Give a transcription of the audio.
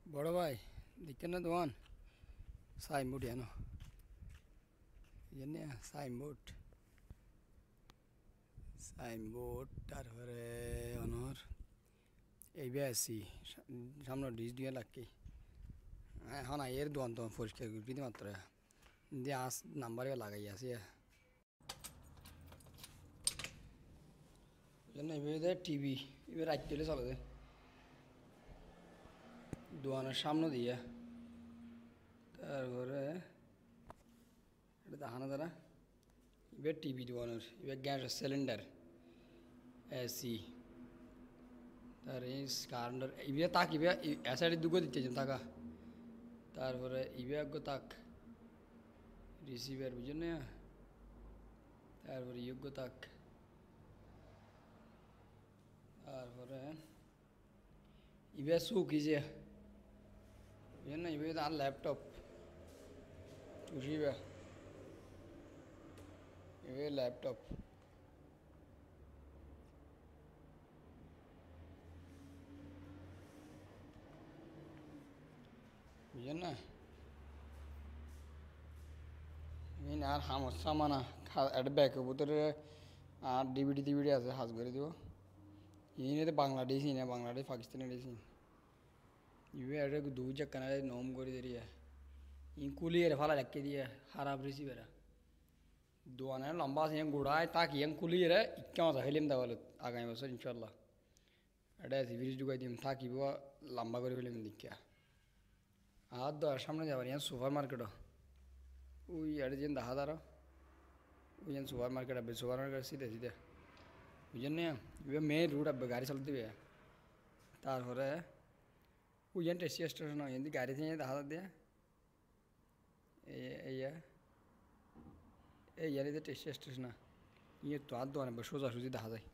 বড় ভাই দেখছেন না দোকান সাইনবোর্ড এন জানি সাইনবোর্ড সাইনবোর্ড তারপরে অনর এইবে আছি সামনে ডিস দিয়ে লাগি এখন এর দোকান তো পরিষ্কার করে মাত্র দিয়ে আস নাম্বারে লাগাই আছে জানি এবারে টিভি এবার রাত চলে চলে দোকানের সামনে দিয়ে তারপরে এটা দেখানো যারা এবার টিভি দোকানের এবার গ্যাস সিলিন্ডার এসি তার কারেন্টের ইবে তাক ইবে এসাইডে দুগো দিতে থাকা তারপরে ইবে আগ্য তাক রিসিভার বুঝেন না তারপরে যোগ্য তাক তারপরে ইবে সুখী যে বুঝেন না ইবে আর ল্যাপটপ টুসিবে ইবে ল্যাপটপ বুঝেন না মিন আর সমস্যা মানা একটা ব্যাগের ভিতরে আর ডিভিডি টিভিডি আছে হাজ করে দিব ইনি তো বাংলাদেশ না বাংলাদেশ পাকিস্তানি দিয়েছি ইবে একটা দুই চাকানা নম করে দিয়ে ই কুলিয়ে ফালা রাখকে দিয়ে খারাপ রিসিভার দোয়ানের লম্বা আছে গোড়ায় তাক ইয়াং কুলিয়ে রে ইক্কা মজা খেলিম দেওয়ালত আগামী বছর ইনশাল্লাহ এটা সিভিজ ঢুকাই দিম থাকিব লম্বা করে ফেলিম দীক্ষা আর দর সামনে যাবার ইয়ান সুপার মার্কেটও ওই এটা যেন দেখা দাঁড়ো ওই যেন সুপার মার্কেট আবে সুপার মার্কেট সিধে সিধে বুঝেন না এবার মেন রুট আবে গাড়ি চালাতে দিবে তারপরে ওই যেন টেস্টি স্টেশন এমনি গাড়ি থেকে দেখা দিয়ে এই ইয়ারে টেস্টি স্টেশন ইয়ে তো আর দোকানে সোজা সুজি দেখা যায়